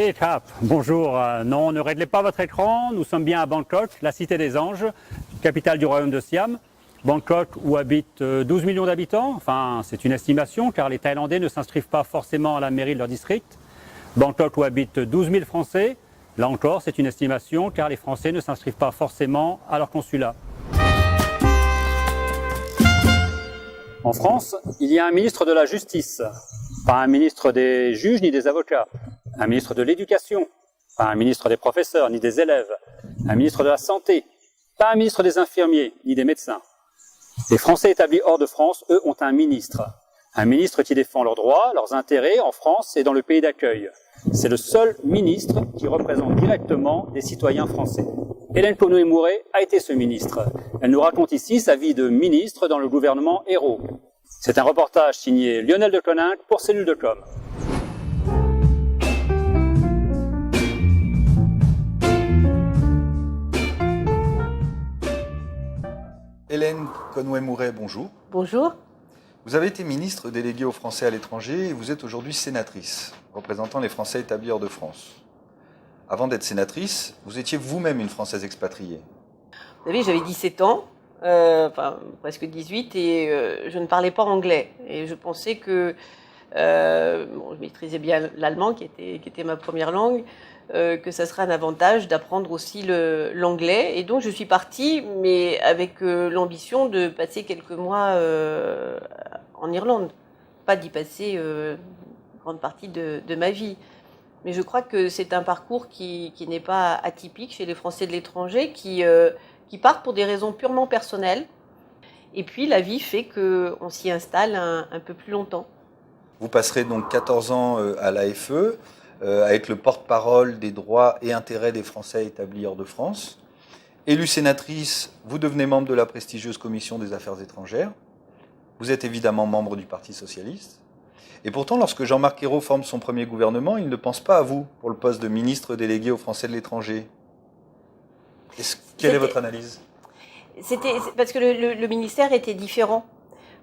Hey Cap, bonjour. Non, ne réglez pas votre écran. Nous sommes bien à Bangkok, la cité des anges, capitale du royaume de Siam. Bangkok où habitent 12 millions d'habitants. Enfin, c'est une estimation car les Thaïlandais ne s'inscrivent pas forcément à la mairie de leur district. Bangkok où habitent 12 000 Français. Là encore, c'est une estimation car les Français ne s'inscrivent pas forcément à leur consulat. En France, il y a un ministre de la Justice, pas un ministre des juges ni des avocats, un ministre de l'Éducation, pas un ministre des professeurs ni des élèves, un ministre de la Santé, pas un ministre des infirmiers ni des médecins. Les Français établis hors de France, eux, ont un ministre qui défend leurs droits, leurs intérêts en France et dans le pays d'accueil. C'est le seul ministre qui représente directement les citoyens français. Hélène Conway-Mouret a été ce ministre. Elle nous raconte ici sa vie de ministre dans le gouvernement Ayrault. C'est un reportage signé Lionel de Coninck pour Cellule de Com. Hélène Conway-Mouret, bonjour. Bonjour. Vous avez été ministre déléguée aux Français à l'étranger et vous êtes aujourd'hui sénatrice, représentant les Français établis hors de France. Avant d'être sénatrice, vous étiez vous-même une Française expatriée. Vous savez, j'avais 17 ans, presque 18, et je ne parlais pas anglais. Et je pensais que je maîtrisais bien l'allemand, qui était ma première langue, que ça serait un avantage d'apprendre aussi l'anglais. Et donc je suis partie, mais avec l'ambition de passer quelques mois en Irlande, pas d'y passer une grande partie de ma vie. Mais je crois que c'est un parcours qui n'est pas atypique chez les Français de l'étranger, qui partent pour des raisons purement personnelles. Et puis la vie fait qu'on s'y installe un peu plus longtemps. Vous passerez donc 14 ans à l'AFE, à être le porte-parole des droits et intérêts des Français établis hors de France. Élue sénatrice, vous devenez membre de la prestigieuse Commission des Affaires étrangères. Vous êtes évidemment membre du Parti socialiste. Et pourtant, lorsque Jean-Marc Ayrault forme son premier gouvernement, il ne pense pas à vous pour le poste de ministre délégué aux Français de l'étranger. Quelle est votre analyse ? C'était parce que le ministère était différent.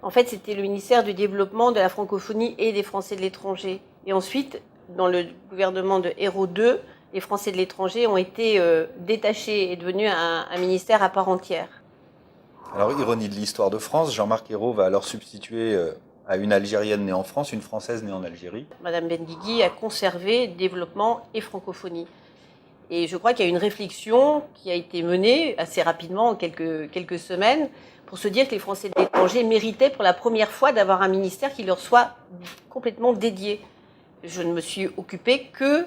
En fait, c'était le ministère du développement de la francophonie et des Français de l'étranger. Et ensuite, dans le gouvernement de Ayrault II, les Français de l'étranger ont été détachés et devenus un ministère à part entière. Alors, ironie de l'histoire de France, Jean-Marc Ayrault va alors substituer à une Algérienne née en France, une Française née en Algérie. Madame Bendigui a conservé développement et francophonie. Et je crois qu'il y a une réflexion qui a été menée assez rapidement, en quelques semaines, pour se dire que les Français de l'étranger méritaient pour la première fois d'avoir un ministère qui leur soit complètement dédié. Je ne me suis occupée que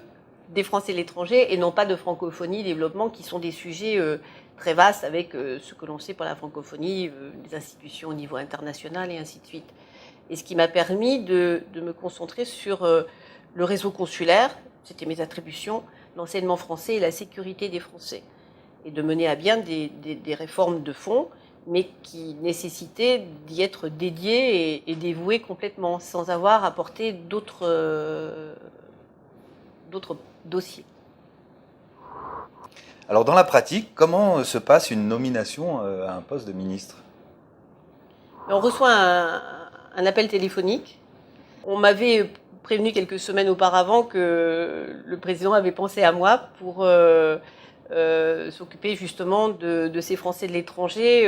des Français de l'étranger et non pas de francophonie, développement, qui sont des sujets très vastes avec ce que l'on sait pour la francophonie, les institutions au niveau international et ainsi de suite. Et ce qui m'a permis de me concentrer sur le réseau consulaire, c'était mes attributions, l'enseignement français et la sécurité des Français. Et de mener à bien des réformes de fond, mais qui nécessitaient d'y être dédié et dévoué complètement, sans avoir à porter d'autres dossiers. Alors, dans la pratique, comment se passe une nomination à un poste de ministre ? On reçoit un appel téléphonique. On m'avait prévenu quelques semaines auparavant que le président avait pensé à moi pour s'occuper justement de ces Français de l'étranger.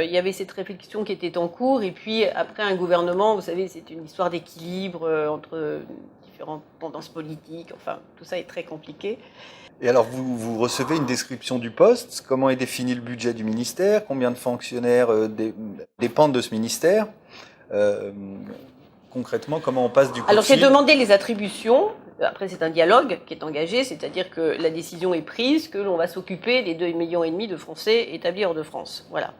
Il y avait cette réflexion qui était en cours. Et puis après, un gouvernement, vous savez, c'est une histoire d'équilibre entre différentes tendances politiques. Enfin, tout ça est très compliqué. Et alors, vous recevez une description du poste. Comment est défini le budget du ministère ? Combien de fonctionnaires dépendent de ce ministère ? Concrètement, comment on passe du coup de Alors, j'ai fil ? demandé les attributions. Après, c'est un dialogue qui est engagé, c'est-à-dire que la décision est prise, que l'on va s'occuper des 2,5 millions de Français établis hors de France. Voilà.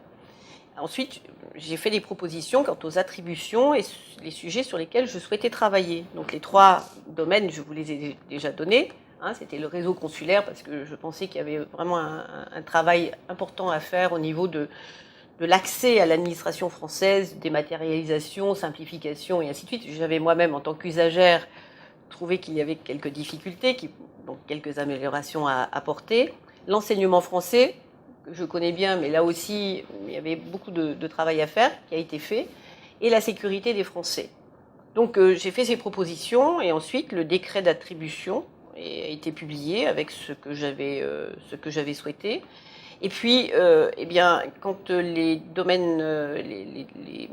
Ensuite, j'ai fait des propositions quant aux attributions et les sujets sur lesquels je souhaitais travailler. Donc, les 3 domaines, je vous les ai déjà donnés. C'était le réseau consulaire, parce que je pensais qu'il y avait vraiment un travail important à faire au niveau de l'accès à l'administration française, dématérialisation, simplification et ainsi de suite. J'avais moi-même, en tant qu'usagère, trouvé qu'il y avait quelques difficultés, donc quelques améliorations à apporter. L'enseignement français, que je connais bien, mais là aussi, il y avait beaucoup de travail à faire, qui a été fait, et la sécurité des Français. Donc j'ai fait ces propositions, et ensuite le décret d'attribution et a été publié avec ce que j'avais souhaité. Et puis, eh bien, quand les domaines, les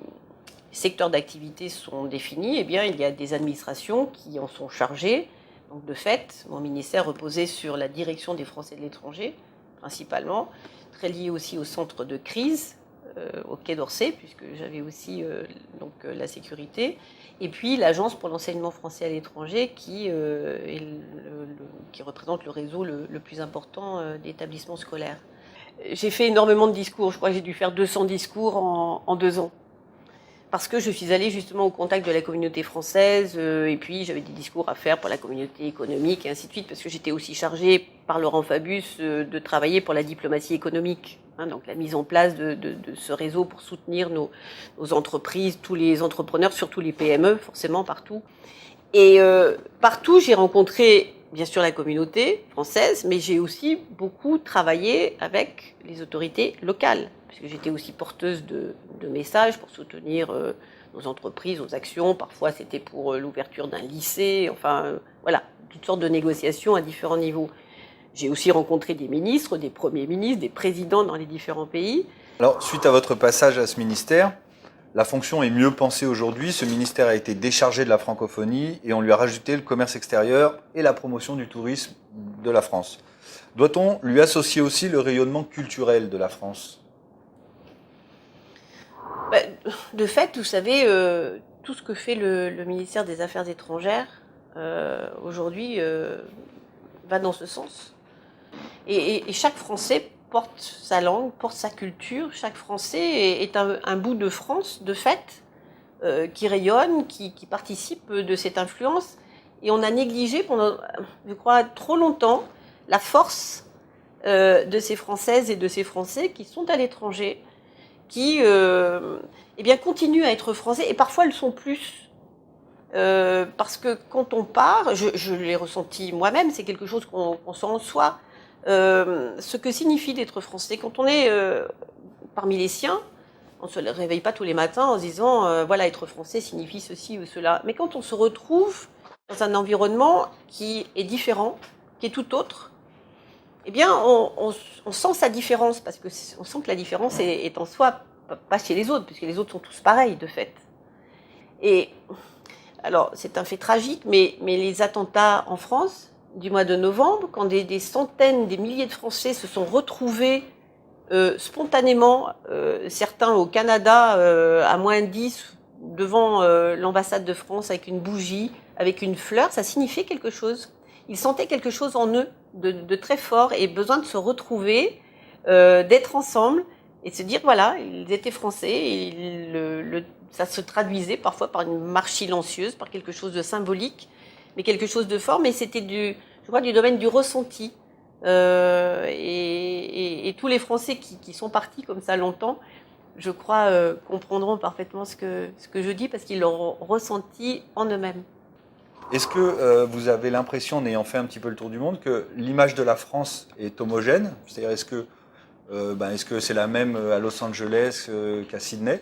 secteurs d'activité sont définis, eh bien, il y a des administrations qui en sont chargées. Donc, de fait, mon ministère reposait sur la direction des Français de l'étranger, principalement, très lié aussi au centre de crise, au Quai d'Orsay, puisque j'avais aussi la sécurité, et puis l'Agence pour l'enseignement français à l'étranger, qui représente le réseau le plus important d'établissements scolaires. J'ai fait énormément de discours, je crois que j'ai dû faire 200 discours en 2 ans. Parce que je suis allée justement au contact de la communauté française, et puis j'avais des discours à faire pour la communauté économique, et ainsi de suite, parce que j'étais aussi chargée par Laurent Fabius de travailler pour la diplomatie économique, donc la mise en place de ce réseau pour soutenir nos entreprises, tous les entrepreneurs, surtout les PME, forcément partout. Et partout, j'ai rencontré bien sûr la communauté française, mais j'ai aussi beaucoup travaillé avec les autorités locales, puisque j'étais aussi porteuse de messages pour soutenir nos entreprises, nos actions. Parfois, c'était pour l'ouverture d'un lycée, voilà, toutes sortes de négociations à différents niveaux. J'ai aussi rencontré des ministres, des premiers ministres, des présidents dans les différents pays. Alors, suite à votre passage à ce ministère, la fonction est mieux pensée aujourd'hui. Ce ministère a été déchargé de la francophonie et on lui a rajouté le commerce extérieur et la promotion du tourisme de la France. Doit-on lui associer aussi le rayonnement culturel de la France ? De fait, vous savez, tout ce que fait le ministère des Affaires étrangères aujourd'hui va dans ce sens. Et chaque Français porte sa langue, porte sa culture. Chaque Français est un bout de France, de fait, qui rayonne, qui participe de cette influence. Et on a négligé pendant, je crois, trop longtemps la force de ces Françaises et de ces Français qui sont à l'étranger, qui continuent à être Français, et parfois le sont plus. Parce que quand on part, je l'ai ressenti moi-même, c'est quelque chose qu'on sent en soi, ce que signifie d'être Français. Quand on est parmi les siens, on ne se réveille pas tous les matins en se disant voilà, être Français signifie ceci ou cela. Mais quand on se retrouve dans un environnement qui est différent, qui est tout autre, eh bien, on sent sa différence, parce qu'on sent que la différence est en soi, pas chez les autres, puisque les autres sont tous pareils, de fait. Et alors, c'est un fait tragique, mais les attentats en France du mois de novembre, quand des centaines, des milliers de Français se sont retrouvés spontanément, certains au Canada, à -10, devant l'ambassade de France, avec une bougie, avec une fleur, ça signifiait quelque chose. Ils sentaient quelque chose en eux de très fort, et besoin de se retrouver, d'être ensemble, et de se dire, voilà, ils étaient Français, et ça se traduisait parfois par une marche silencieuse, par quelque chose de symbolique, mais quelque chose de fort, mais c'était du domaine du ressenti. Et tous les Français qui sont partis comme ça longtemps, je crois, comprendront parfaitement ce que je dis, parce qu'ils l'ont ressenti en eux-mêmes. Est-ce que vous avez l'impression, en ayant fait un petit peu le tour du monde, que l'image de la France est homogène ? C'est-à-dire, est-ce que c'est la même à Los Angeles qu'à Sydney ?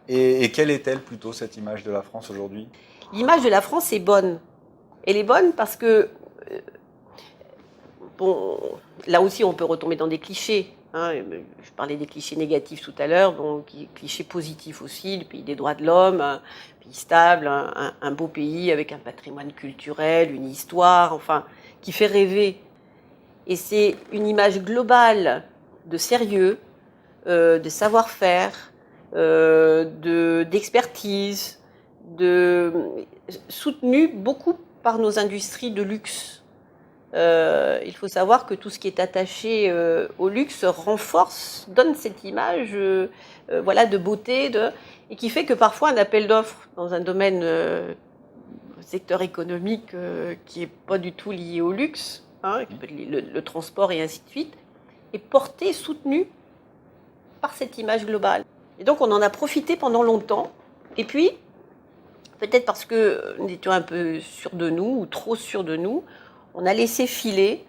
Et quelle est-elle plutôt, cette image de la France aujourd'hui ? L'image de la France est bonne. Elle est bonne parce que, là aussi on peut retomber dans des clichés. Je parlais des clichés négatifs tout à l'heure, donc clichés positifs aussi, le pays des droits de l'homme, un pays stable, un beau pays avec un patrimoine culturel, une histoire, qui fait rêver. Et c'est une image globale de sérieux, de savoir-faire, d'expertise, soutenue beaucoup par nos industries de luxe. Il faut savoir que tout ce qui est attaché au luxe renforce, donne cette image de beauté, et qui fait que parfois un appel d'offres dans un domaine, secteur économique qui n'est pas du tout lié au luxe, le transport et ainsi de suite, est porté, soutenu par cette image globale. Et donc on en a profité pendant longtemps, et puis peut-être parce que nous étions un peu sûrs de nous, ou trop sûrs de nous, on a laissé filer,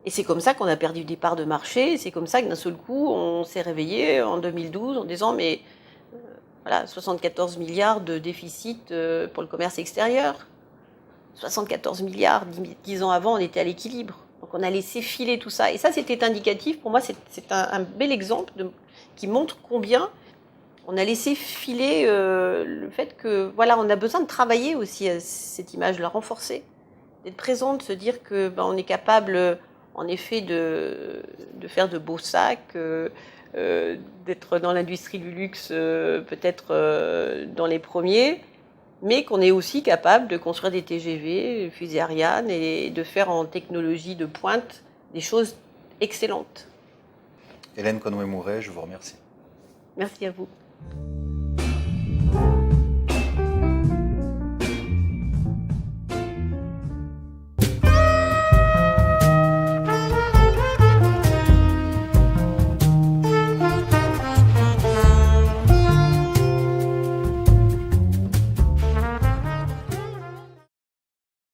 et c'est comme ça qu'on a perdu des parts de marché, et c'est comme ça que d'un seul coup, on s'est réveillé en 2012 en disant, mais 74 milliards de déficit pour le commerce extérieur, 74 milliards, 10 ans avant, on était à l'équilibre. Donc on a laissé filer tout ça. Et ça, c'était indicatif. Pour moi, c'est un bel exemple qui montre combien on a laissé filer le fait que, voilà, on a besoin de travailler aussi à cette image, la renforcer, d'être présent, de se dire que on est capable, en effet, de faire de beaux sacs, d'être dans l'industrie du luxe, peut-être dans les premiers, mais qu'on est aussi capable de construire des TGV, fusées Ariane, et de faire en technologie de pointe des choses excellentes. Hélène Conway-Mouret, je vous remercie. Merci à vous.